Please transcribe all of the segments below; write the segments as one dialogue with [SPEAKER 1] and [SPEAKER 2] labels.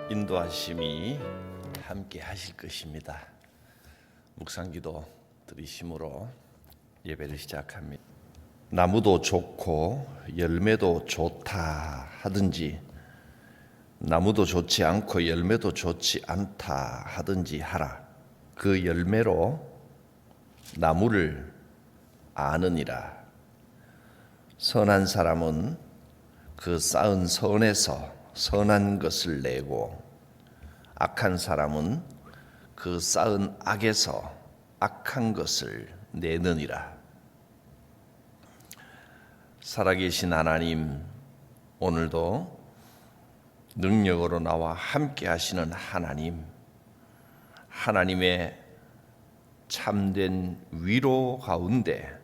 [SPEAKER 1] 인도하심이 함께 하실 것입니다. 묵상기도 들으심으로 예배를 시작합니다. 나무도 좋고 열매도 좋다 하든지 나무도 좋지 않고 열매도 좋지 않다 하든지 하라. 그 열매로 나무를 아느니라. 선한 사람은 그 쌓은 선에서 선한 것을 내고 악한 사람은 그 쌓은 악에서 악한 것을 내느니라. 살아계신 하나님, 오늘도 능력으로 나와 함께 하시는 하나님, 하나님의 참된 위로 가운데,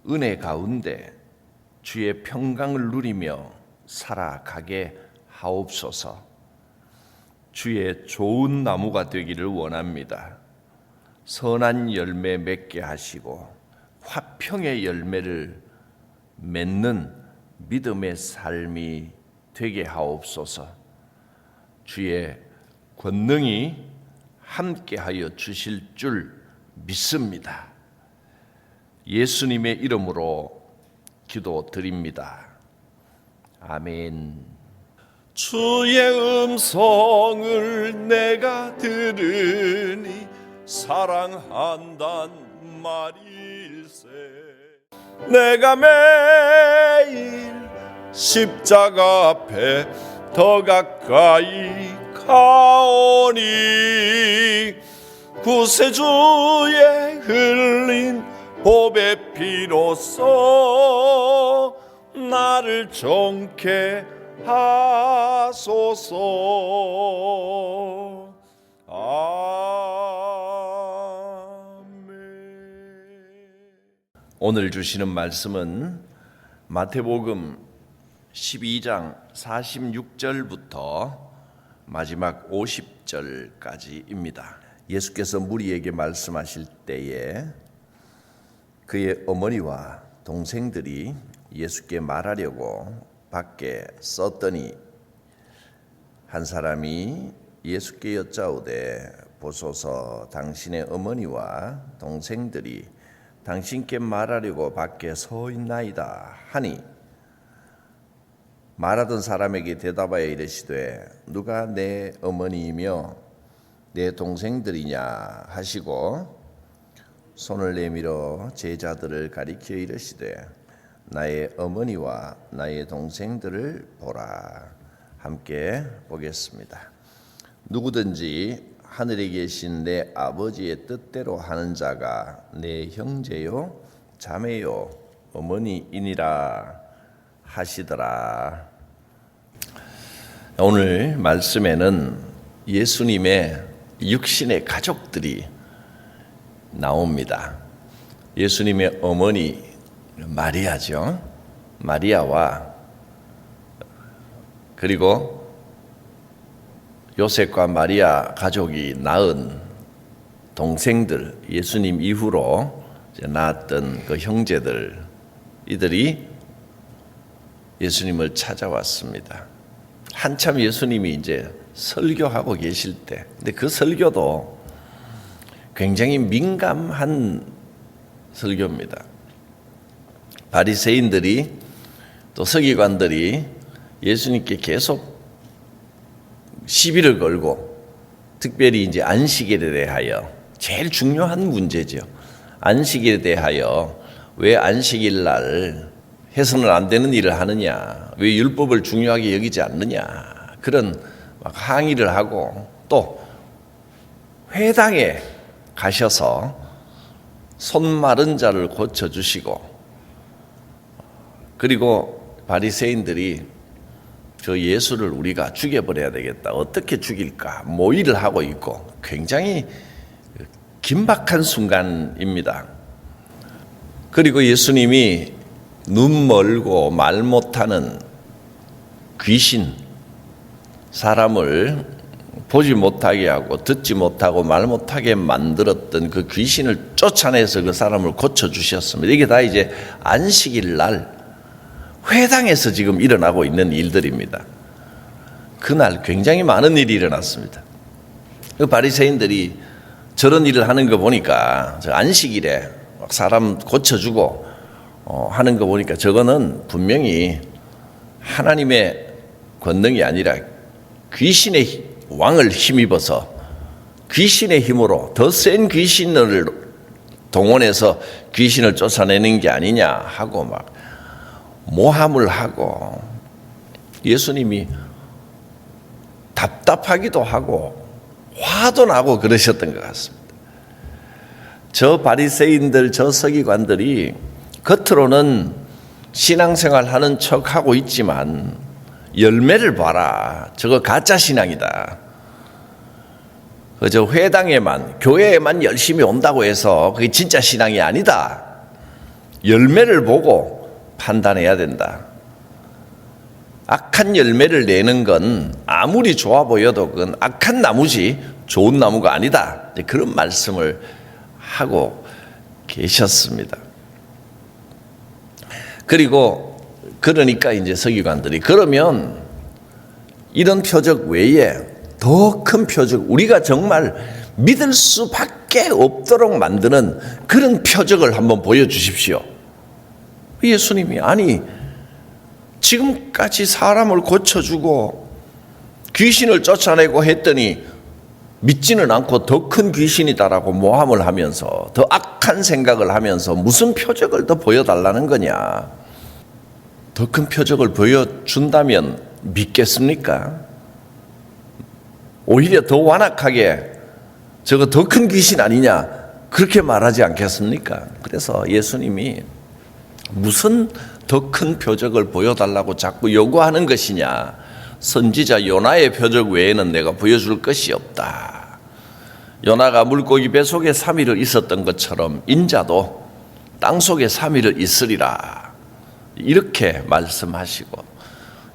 [SPEAKER 1] 은혜 가운데 주의 평강을 누리며 살아가게 하옵소서. 주의 좋은 나무가 되기를 원합니다. 선한 열매 맺게 하시고 화평의 열매를 맺는 믿음의 삶이 되게 하옵소서. 주의 권능이 함께하여 주실 줄 믿습니다. 예수님의 이름으로 기도드립니다. 아멘. 주의 음성을 내가 들으니 사랑한단 말일세. 내가 매일 십자가 앞에 더 가까이 가오니 구세주의 흘린 보배 피로써 나를 정케 하소서. 오늘 주시는 말씀은 마태복음 12장 46절부터 마지막 50절까지입니다. 예수께서 무리에게 말씀하실 때에 그의 어머니와 동생들이 예수께 말하려고 밖에 썼더니 한 사람이 예수께 여짜오되 보소서, 당신의 어머니와 동생들이 당신께 말하려고 밖에 서 있나이다 하니 말하던 사람에게 대답하여 이르시되 누가 내 어머니이며 내 동생들이냐 하시고 손을 내밀어 제자들을 가리켜 이르시되 나의 어머니와 나의 동생들을 보라. 함께 보겠습니다. 누구든지 하늘에 계신 내 아버지의 뜻대로 하는 자가 내 형제요 자매요 어머니이니라 하시더라. 오늘 말씀에는 예수님의 육신의 가족들이 나옵니다. 예수님의 어머니 마리아죠. 마리아와 그리고 요셉과 마리아 가족이 낳은 동생들, 예수님 이후로 낳았던 그 형제들, 이들이 예수님을 찾아왔습니다. 한참 예수님이 이제 설교하고 계실 때, 근데 그 설교도 굉장히 민감한 설교입니다. 바리새인들이 또 서기관들이 예수님께 계속 시비를 걸고, 특별히 이제 안식일에 대하여 제일 중요한 문제죠. 안식일에 대하여 왜 안식일 날 해서는 안 되는 일을 하느냐, 왜 율법을 중요하게 여기지 않느냐, 그런 막 항의를 하고, 또 회당에 가셔서 손 마른 자를 고쳐주시고, 그리고 바리새인들이 저 예수를 우리가 죽여버려야 되겠다, 어떻게 죽일까 모의를 하고 있고, 굉장히 긴박한 순간입니다. 그리고 예수님이 눈 멀고 말 못하는 귀신, 사람을 보지 못하게 하고 듣지 못하고 말 못하게 만들었던 그 귀신을 쫓아내서 그 사람을 고쳐주셨습니다. 이게 다 이제 안식일 날 회당에서 지금 일어나고 있는 일들입니다. 그날 굉장히 많은 일이 일어났습니다. 그 바리새인들이 저런 일을 하는 거 보니까 저 안식일에 막 사람 고쳐주고 하는 거 보니까 저거는 분명히 하나님의 권능이 아니라 귀신의 왕을 힘입어서 귀신의 힘으로 더 센 귀신을 동원해서 귀신을 쫓아내는 게 아니냐 하고 막 모함을 하고 예수님이 답답하기도 하고 화도 나고 그러셨던 것 같습니다. 저 바리새인들, 저 서기관들이 겉으로는 신앙생활 하는 척하고 있지만 열매를 봐라. 저거 가짜 신앙이다. 그저 회당에만, 교회에만 열심히 온다고 해서 그게 진짜 신앙이 아니다. 열매를 보고 판단해야 된다. 악한 열매를 내는 건 아무리 좋아 보여도 그건 악한 나무지 좋은 나무가 아니다. 그런 말씀을 하고 계셨습니다. 그리고 그러니까 이제 서기관들이 그러면 이런 표적 외에 더 큰 표적, 우리가 정말 믿을 수밖에 없도록 만드는 그런 표적을 한번 보여주십시오. 예수님이 아니 지금까지 사람을 고쳐주고 귀신을 쫓아내고 했더니 믿지는 않고 더 큰 귀신이다라고 모함을 하면서 더 악한 생각을 하면서 무슨 표적을 더 보여달라는 거냐. 더 큰 표적을 보여준다면 믿겠습니까? 오히려 더 완악하게 저거 더 큰 귀신 아니냐 그렇게 말하지 않겠습니까? 그래서 예수님이 무슨 더 큰 표적을 보여달라고 자꾸 요구하는 것이냐. 선지자 요나의 표적 외에는 내가 보여줄 것이 없다. 요나가 물고기 배 속에 3일을 있었던 것처럼 인자도 땅 속에 3일을 있으리라. 이렇게 말씀하시고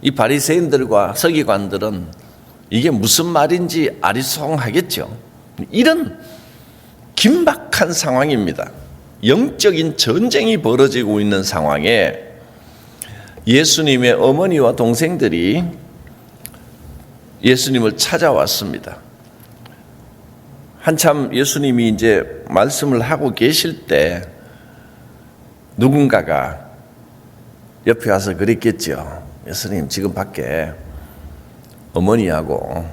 [SPEAKER 1] 이 바리새인들과 서기관들은 이게 무슨 말인지 아리송하겠죠. 이런 긴박한 상황입니다. 영적인 전쟁이 벌어지고 있는 상황에 예수님의 어머니와 동생들이 예수님을 찾아왔습니다. 한참 예수님이 이제 말씀을 하고 계실 때 누군가가 옆에 와서 그랬겠죠. 예수님 지금 밖에 어머니하고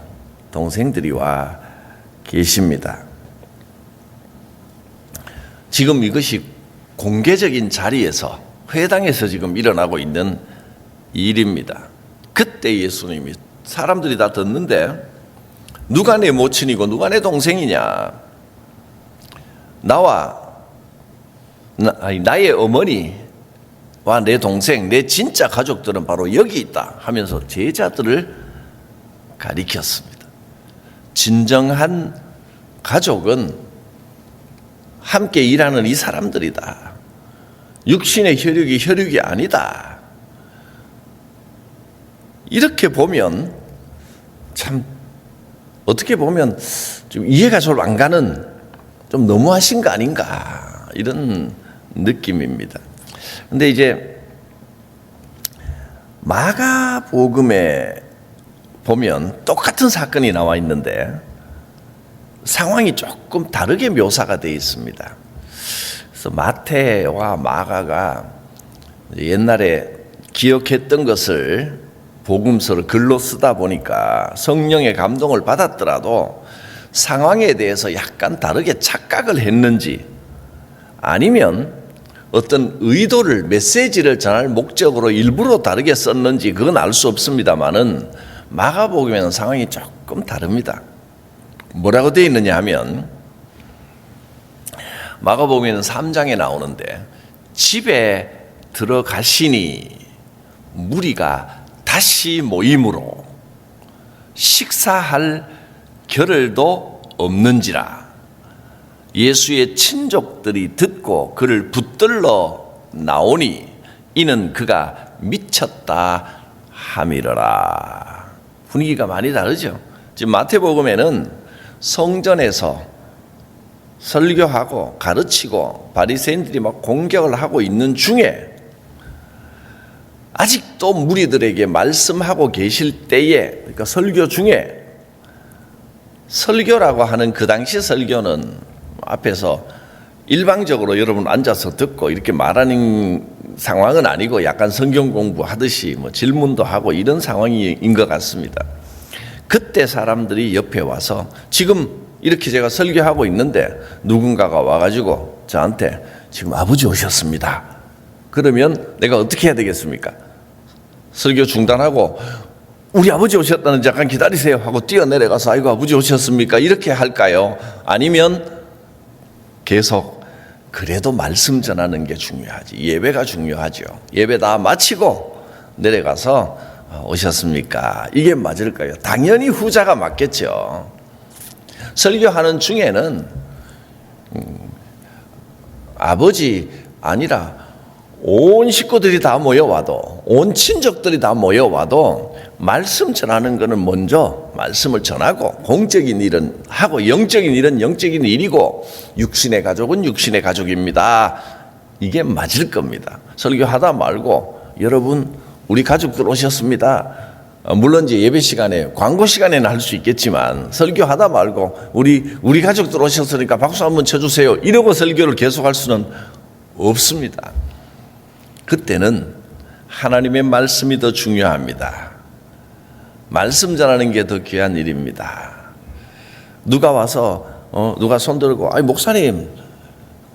[SPEAKER 1] 동생들이 와 계십니다. 지금 이것이 공개적인 자리에서 회당에서 지금 일어나고 있는 일입니다. 그때 예수님이 사람들이 다 듣는데 누가 내 모친이고 누가 내 동생이냐. 나의 어머니와 내 동생, 내 진짜 가족들은 바로 여기 있다 하면서 제자들을 가리켰습니다. 진정한 가족은 함께 일하는 이 사람들이다. 육신의 혈육이 아니다. 이렇게 보면 참 어떻게 보면 좀 이해가 잘 안 가는 좀 너무하신 거 아닌가 이런 느낌입니다. 근데 이제 마가복음에 보면 똑같은 사건이 나와 있는데 상황이 조금 다르게 묘사가 되어 있습니다. 그래서 마태와 마가가 옛날에 기억했던 것을 복음서를 글로 쓰다 보니까 성령의 감동을 받았더라도 상황에 대해서 약간 다르게 착각을 했는지 아니면 어떤 의도를 메시지를 전할 목적으로 일부러 다르게 썼는지 그건 알 수 없습니다만은 마가복음에는 상황이 조금 다릅니다. 뭐라고 되어 있느냐 하면 마가복음에는 3장에 나오는데 집에 들어가시니 무리가 다시 모임으로 식사할 겨를도 없는지라 예수의 친족들이 듣고 그를 붙들러 나오니 이는 그가 미쳤다 함이러라. 분위기가 많이 다르죠. 지금 마태복음에는 성전에서 설교하고 가르치고 바리새인들이 막 공격을 하고 있는 중에 아직도 무리들에게 말씀하고 계실 때에, 그러니까 설교 중에, 설교라고 하는 그 당시 설교는 앞에서 일방적으로 여러분 앉아서 듣고 이렇게 말하는 상황은 아니고 약간 성경 공부하듯이 뭐 질문도 하고 이런 상황인 것 같습니다. 그때 사람들이 옆에 와서 지금 이렇게 제가 설교하고 있는데 누군가가 와가지고 저한테 지금 아버지 오셨습니다. 그러면 내가 어떻게 해야 되겠습니까? 설교 중단하고 우리 아버지 오셨다는 잠깐 기다리세요 하고 뛰어내려가서 아이고 아버지 오셨습니까? 이렇게 할까요? 아니면 계속 그래도 말씀 전하는 게 중요하지. 예배가 중요하죠. 예배 다 마치고 내려가서 오셨습니까? 이게 맞을까요? 당연히 후자가 맞겠죠. 설교하는 중에는 아버지 아니라 온 식구들이 다 모여와도, 온 친족들이 다 모여와도 말씀 전하는 것은 먼저 말씀을 전하고, 공적인 일은 하고 영적인 일은 영적인 일이고 육신의 가족은 육신의 가족입니다. 이게 맞을 겁니다. 설교하다 말고 여러분 우리 가족들 오셨습니다. 물론 이제 예배 시간에, 광고 시간에는 할 수 있겠지만 설교하다 말고 우리 가족들 오셨으니까 박수 한번 쳐주세요 이러고 설교를 계속할 수는 없습니다. 그때는 하나님의 말씀이 더 중요합니다. 말씀 전하는 게 더 귀한 일입니다. 누가 와서 누가 손들고 아니 목사님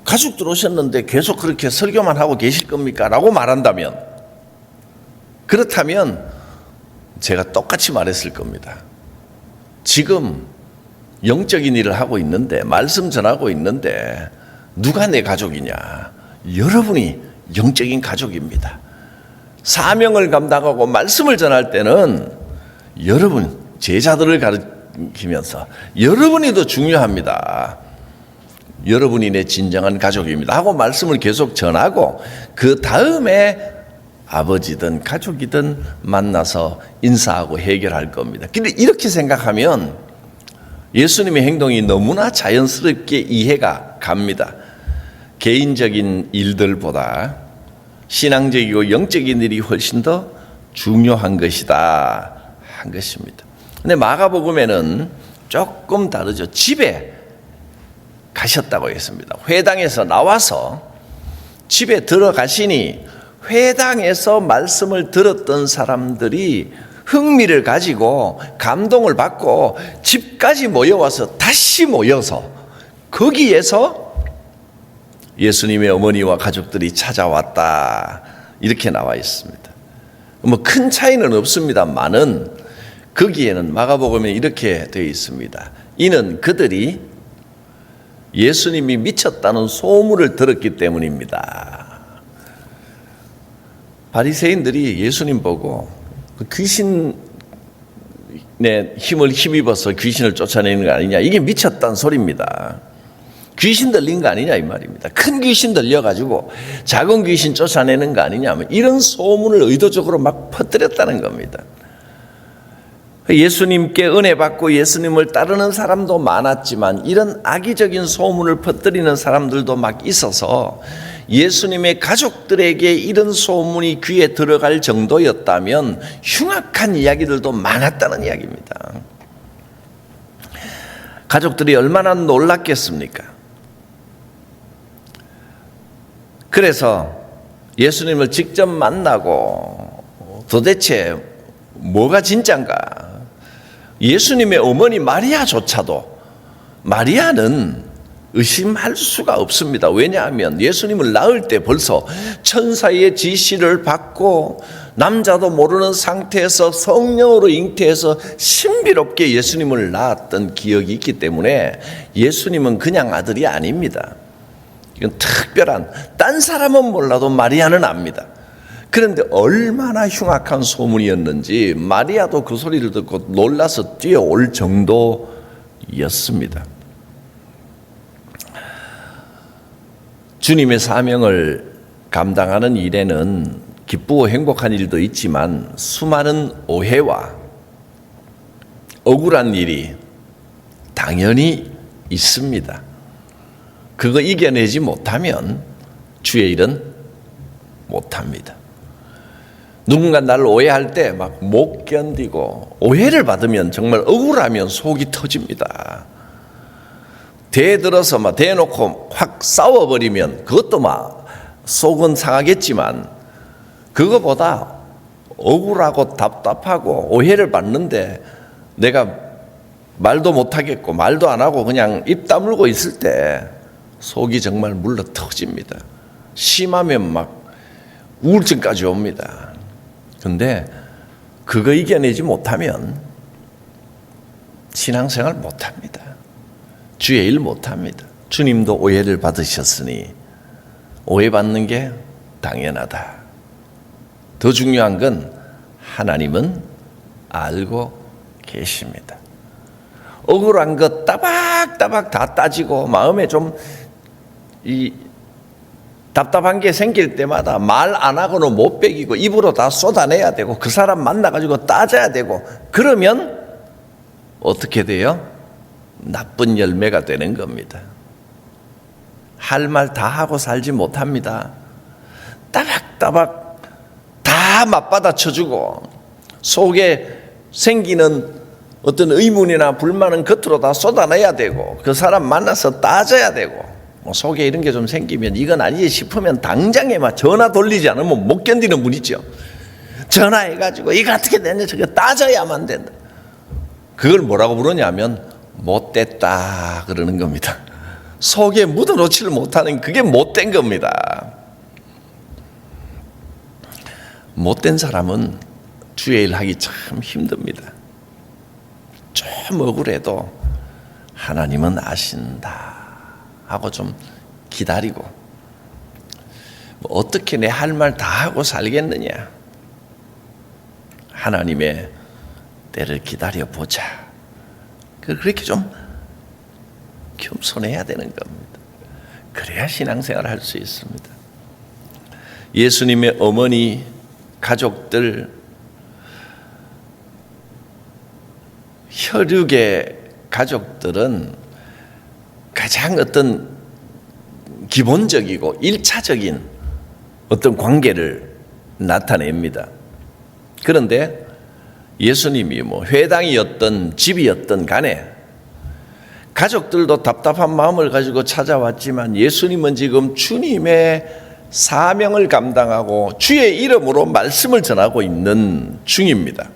[SPEAKER 1] 가족들 오셨는데 계속 그렇게 설교만 하고 계실 겁니까? 라고 말한다면, 그렇다면 제가 똑같이 말했을 겁니다. 지금 영적인 일을 하고 있는데, 말씀 전하고 있는데 누가 내 가족이냐? 여러분이 영적인 가족입니다. 사명을 감당하고 말씀을 전할 때는 여러분 제자들을 가르치면서 여러분이 더 중요합니다. 여러분이 내 진정한 가족입니다 하고 말씀을 계속 전하고 그 다음에 아버지든 가족이든 만나서 인사하고 해결할 겁니다. 근데 이렇게 생각하면 예수님의 행동이 너무나 자연스럽게 이해가 갑니다. 개인적인 일들보다 신앙적이고 영적인 일이 훨씬 더 중요한 것이다 한 것입니다. 근데 마가복음에는 조금 다르죠. 집에 가셨다고 했습니다. 회당에서 나와서 집에 들어가시니 회당에서 말씀을 들었던 사람들이 흥미를 가지고 감동을 받고 집까지 모여와서 다시 모여서 거기에서 예수님의 어머니와 가족들이 찾아왔다 이렇게 나와 있습니다. 뭐 큰 차이는 없습니다만은 거기에는 마가복음에 이렇게 되어 있습니다. 이는 그들이 예수님이 미쳤다는 소문을 들었기 때문입니다. 바리새인들이 예수님 보고 귀신의 힘을 힘입어서 귀신을 쫓아내는 거 아니냐, 이게 미쳤다는 소리입니다. 귀신 들린 거 아니냐 이 말입니다. 큰 귀신 들려가지고 작은 귀신 쫓아내는 거 아니냐, 이런 소문을 의도적으로 막 퍼뜨렸다는 겁니다. 예수님께 은혜 받고 예수님을 따르는 사람도 많았지만 이런 악의적인 소문을 퍼뜨리는 사람들도 막 있어서 예수님의 가족들에게 이런 소문이 귀에 들어갈 정도였다면 흉악한 이야기들도 많았다는 이야기입니다. 가족들이 얼마나 놀랐겠습니까? 그래서 예수님을 직접 만나고 도대체 뭐가 진짠가? 예수님의 어머니 마리아조차도, 마리아는 의심할 수가 없습니다. 왜냐하면 예수님을 낳을 때 벌써 천사의 지시를 받고 남자도 모르는 상태에서 성령으로 잉태해서 신비롭게 예수님을 낳았던 기억이 있기 때문에 예수님은 그냥 아들이 아닙니다. 이건 특별한, 딴 사람은 몰라도 마리아는 압니다. 그런데 얼마나 흉악한 소문이었는지 마리아도 그 소리를 듣고 놀라서 뛰어올 정도였습니다. 주님의 사명을 감당하는 일에는 기쁘고 행복한 일도 있지만 수많은 오해와 억울한 일이 당연히 있습니다. 그거 이겨내지 못하면 주의 일은 못합니다. 누군가 나를 오해할 때 막 못 견디고, 오해를 받으면 정말 억울하면 속이 터집니다. 대들어서 막 대놓고 확 싸워버리면 그것도 막 속은 상하겠지만, 그거보다 억울하고 답답하고 오해를 받는데 내가 말도 못하겠고 말도 안 하고 그냥 입 다물고 있을 때 속이 정말 물러 터집니다. 심하면 막 우울증까지 옵니다. 근데 그거 이겨내지 못하면 신앙생활 못합니다. 주의 일 못합니다. 주님도 오해를 받으셨으니 오해받는 게 당연하다. 더 중요한 건 하나님은 알고 계십니다. 억울한 것 따박따박 다 따지고 마음에 좀 답답한 게 생길 때마다 말 안 하고는 못 베기고 입으로 다 쏟아내야 되고 그 사람 만나가지고 따져야 되고, 그러면 어떻게 돼요? 나쁜 열매가 되는 겁니다. 할 말 다 하고 살지 못합니다. 따박따박 다 맞받아 쳐주고 속에 생기는 어떤 의문이나 불만은 겉으로 다 쏟아내야 되고 그 사람 만나서 따져야 되고, 뭐 속에 이런 게 좀 생기면 이건 아니지 싶으면 당장에 막 전화 돌리지 않으면 못 견디는 분이죠. 전화해가지고 이거 어떻게 됐냐 저거 따져야만 된다. 그걸 뭐라고 부르냐면 못됐다 그러는 겁니다. 속에 묻어놓지를 못하는 그게 못된 겁니다. 못된 사람은 주의 일 하기 참 힘듭니다. 좀 억울해도 하나님은 아신다 하고 좀 기다리고, 어떻게 내 할 말 다 하고 살겠느냐, 하나님의 때를 기다려보자, 그렇게 좀 겸손해야 되는 겁니다. 그래야 신앙생활을 할 수 있습니다. 예수님의 어머니, 가족들, 혈육의 가족들은 가장 어떤 기본적이고 일차적인 어떤 관계를 나타냅니다. 그런데 예수님이 뭐 회당이었던 집이었던 간에 가족들도 답답한 마음을 가지고 찾아왔지만 예수님은 지금 주님의 사명을 감당하고 주의 이름으로 말씀을 전하고 있는 중입니다.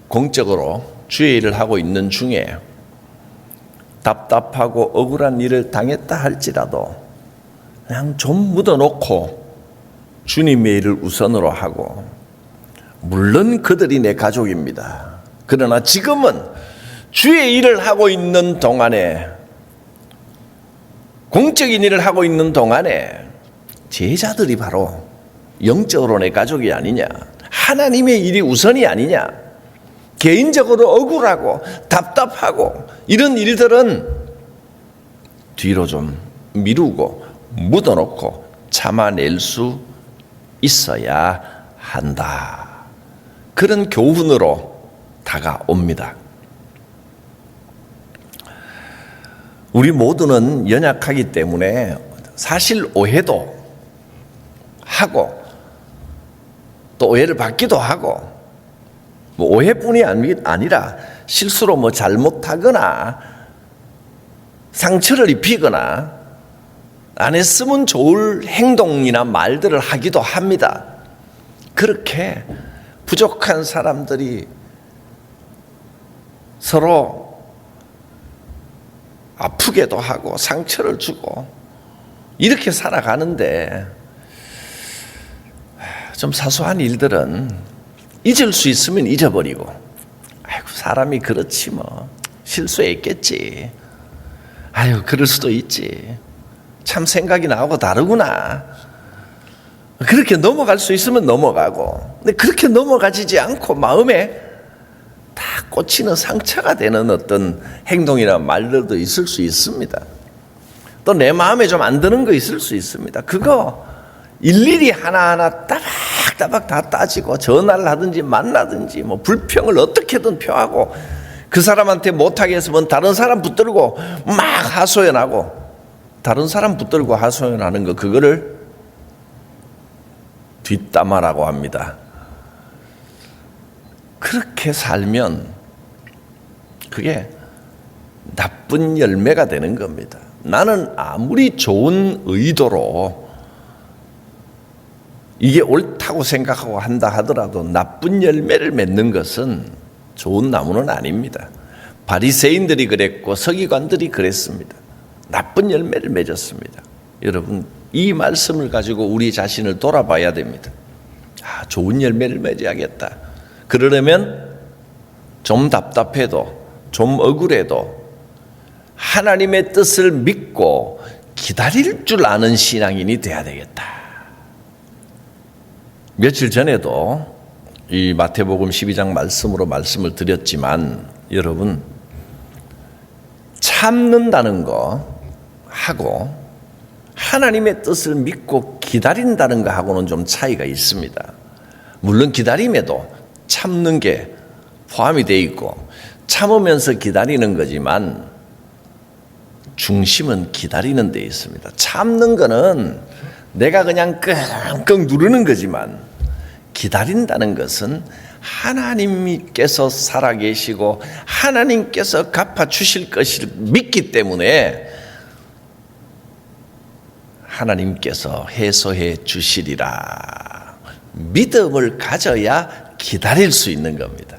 [SPEAKER 1] 공적으로 주의 일을 하고 있는 중에 답답하고 억울한 일을 당했다 할지라도 그냥 좀 묻어놓고 주님의 일을 우선으로 하고, 물론 그들이 내 가족입니다. 그러나 지금은 주의 일을 하고 있는 동안에, 공적인 일을 하고 있는 동안에 제자들이 바로 영적으로 내 가족이 아니냐, 하나님의 일이 우선이 아니냐, 개인적으로 억울하고 답답하고 이런 일들은 뒤로 좀 미루고 묻어놓고 참아낼 수 있어야 한다. 그런 교훈으로 다가옵니다. 우리 모두는 연약하기 때문에 사실 오해도 하고 또 오해를 받기도 하고, 뭐 오해뿐이 아니라 실수로 뭐 잘못하거나 상처를 입히거나 안 했으면 좋을 행동이나 말들을 하기도 합니다. 그렇게 부족한 사람들이 서로 아프게도 하고 상처를 주고 이렇게 살아가는데, 좀 사소한 일들은 잊을 수 있으면 잊어버리고, 아이고 사람이 그렇지 뭐 실수했겠지, 아유 그럴 수도 있지, 참 생각이 나하고 다르구나, 그렇게 넘어갈 수 있으면 넘어가고, 근데 그렇게 넘어가지지 않고 마음에 다 꽂히는 상처가 되는 어떤 행동이나 말들도 있을 수 있습니다. 또 내 마음에 좀 안 드는 거 있을 수 있습니다. 그거 일일이 하나하나 따박따박 다 따지고 전화를 하든지 만나든지 뭐 불평을 어떻게든 표하고, 그 사람한테 못하게 했으면 다른 사람 붙들고 막 하소연하고, 다른 사람 붙들고 하소연하는 거, 그거를 뒷담화라고 합니다. 그렇게 살면 그게 나쁜 열매가 되는 겁니다. 나는 아무리 좋은 의도로 이게 옳다고 생각하고 한다 하더라도 나쁜 열매를 맺는 것은 좋은 나무는 아닙니다. 바리새인들이 그랬고 서기관들이 그랬습니다. 나쁜 열매를 맺었습니다. 여러분, 이 말씀을 가지고 우리 자신을 돌아봐야 됩니다. 좋은 열매를 맺어야겠다. 그러려면 좀 답답해도 좀 억울해도 하나님의 뜻을 믿고 기다릴 줄 아는 신앙인이 돼야 되겠다. 며칠 전에도 이 마태복음 12장 말씀으로 말씀을 드렸지만 여러분, 참는다는 거 하고 하나님의 뜻을 믿고 기다린다는 거 하고는 좀 차이가 있습니다. 물론 기다림에도 참는 게 포함이 되어 있고 참으면서 기다리는 거지만 중심은 기다리는 데 있습니다. 참는 거는 내가 그냥 끙끙 누르는 거지만 기다린다는 것은 하나님께서 살아계시고 하나님께서 갚아주실 것을 믿기 때문에 하나님께서 해소해 주시리라 믿음을 가져야 기다릴 수 있는 겁니다.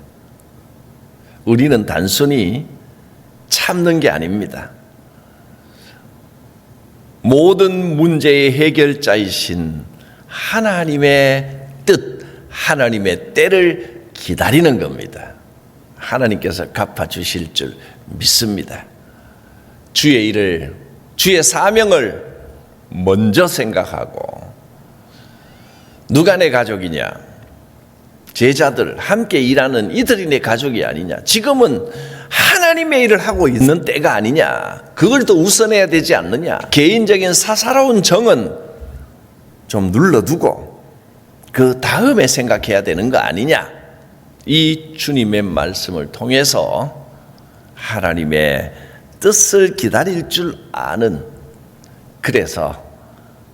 [SPEAKER 1] 우리는 단순히 참는 게 아닙니다. 모든 문제의 해결자이신 하나님의 뜻, 하나님의 때를 기다리는 겁니다. 하나님께서 갚아주실 줄 믿습니다. 주의 일을, 주의 사명을 먼저 생각하고 누가 내 가족이냐? 제자들, 함께 일하는 이들이 내 가족이 아니냐? 지금은 하나님의 일을 하고 있는 때가 아니냐? 그걸 더 우선해야 되지 않느냐? 개인적인 사사로운 정은 좀 눌러두고 그 다음에 생각해야 되는 거 아니냐? 이 주님의 말씀을 통해서 하나님의 뜻을 기다릴 줄 아는, 그래서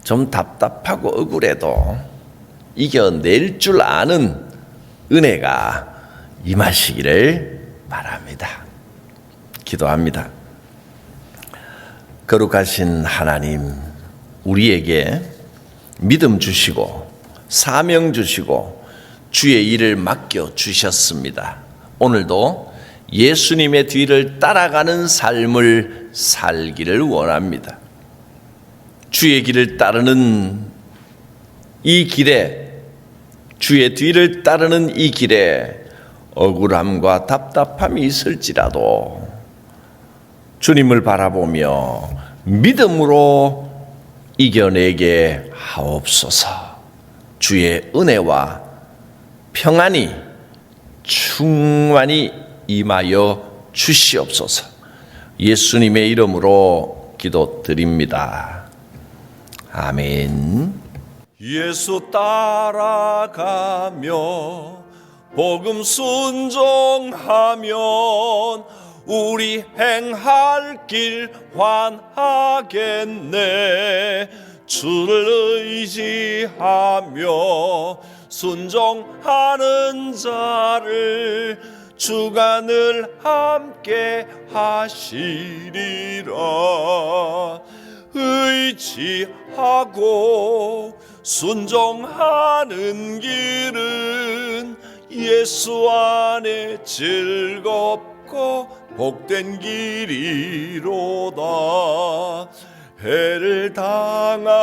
[SPEAKER 1] 좀 답답하고 억울해도 이겨낼 줄 아는 은혜가 임하시기를 바랍니다. 기도합니다. 거룩하신 하나님, 우리에게 믿음 주시고 사명 주시고 주의 일을 맡겨 주셨습니다. 오늘도 예수님의 뒤를 따라가는 삶을 살기를 원합니다. 주의 길을 따르는 이 길에, 주의 뒤를 따르는 이 길에 억울함과 답답함이 있을지라도 주님을 바라보며 믿음으로 이겨내게 하옵소서. 주의 은혜와 평안이 충만히 임하여 주시옵소서. 예수님의 이름으로 기도드립니다. 아멘. 예수 따라가며 복음 순종하면 우리 행할 길 환하겠네. 주를 의지하며 순종하는 자를 주가 늘 함께 하시리라. 의지하고 순종하는 길은 예수 안에 즐겁고 복된 길이로다. 해를 당하거나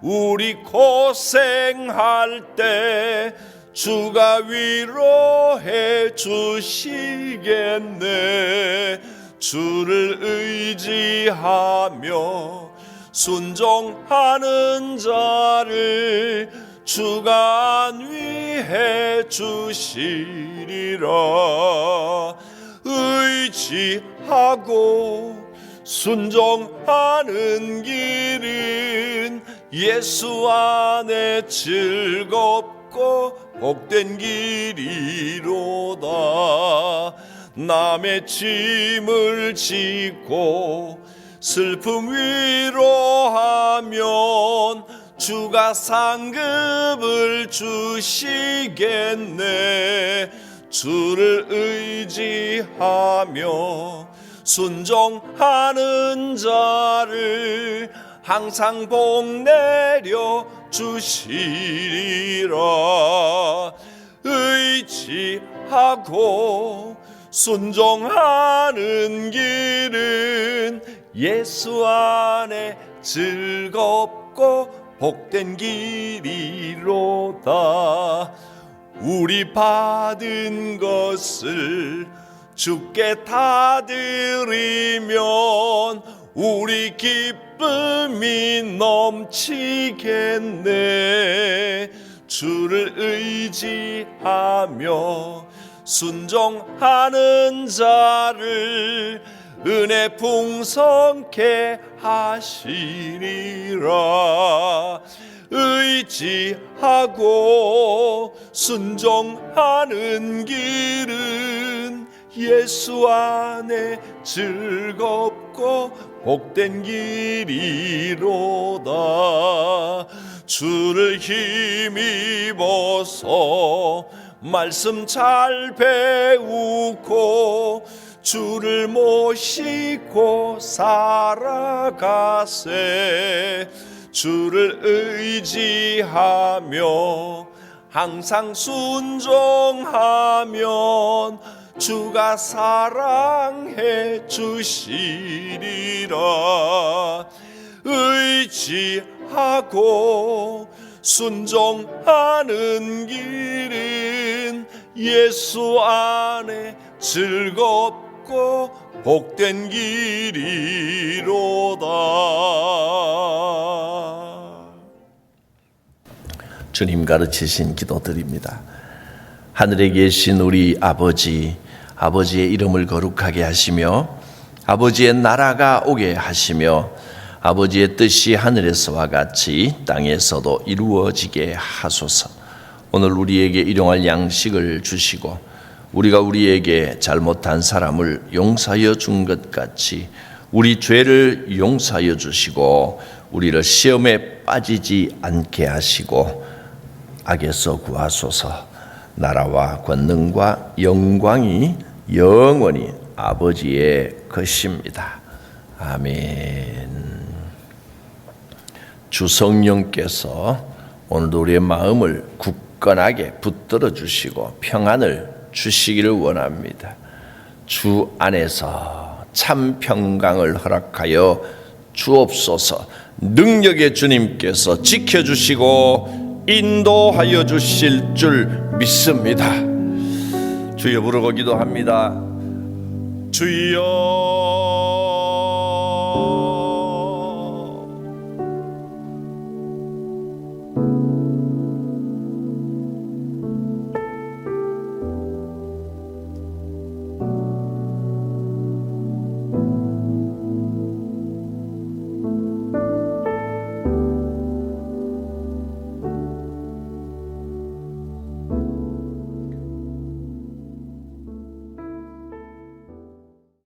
[SPEAKER 1] 우리 고생할 때 주가 위로해 주시겠네. 주를 의지하며 순종하는 자를 주가 안위해 주시리라. 의지하고 순종하는 길은 예수 안에 즐겁고 복된 길이로다. 남의 짐을 지고 슬픔 위로하면 주가 상급을 주시겠네. 주를 의지하며 순종하는 자를 항상 복 내려 주시리라. 의지하고 순종하는 길은 예수 안에 즐겁고 복된 길이로다. 우리 받은 것을 주께 다 드리면 우리 기쁨이 넘치겠네. 주를 의지하며 순종하는 자를 은혜 풍성케 하시리라. 의지하고 순종하는 길은 예수 안에 즐겁고 복된 길이로다. 주를 힘입어서 말씀 잘 배우고 주를 모시고 살아가세. 주를 의지하며 항상 순종하면 주가 사랑해 주시리라. 의지하고 순종하는 길은 예수 안에 즐겁고 복된 길이로다. 주님 가르치신 기도드립니다. 하늘에 계신 우리 아버지, 아버지의 이름을 거룩하게 하시며 아버지의 나라가 오게 하시며 아버지의 뜻이 하늘에서와 같이 땅에서도 이루어지게 하소서. 오늘 우리에게 일용할 양식을 주시고 우리가 우리에게 잘못한 사람을 용서하여 준 것 같이 우리 죄를 용서하여 주시고 우리를 시험에 빠지지 않게 하시고 악에서 구하소서. 나라와 권능과 영광이 영원히 아버지의 것입니다. 아멘. 주 성령께서 오늘도 우리의 마음을 굳건하게 붙들어 주시고 평안을 주시기를 원합니다. 주 안에서 참 평강을 허락하여 주옵소서. 능력의 주님께서 지켜주시고 인도하여 주실 줄 믿습니다. 주여 부르고 기도합니다. 주여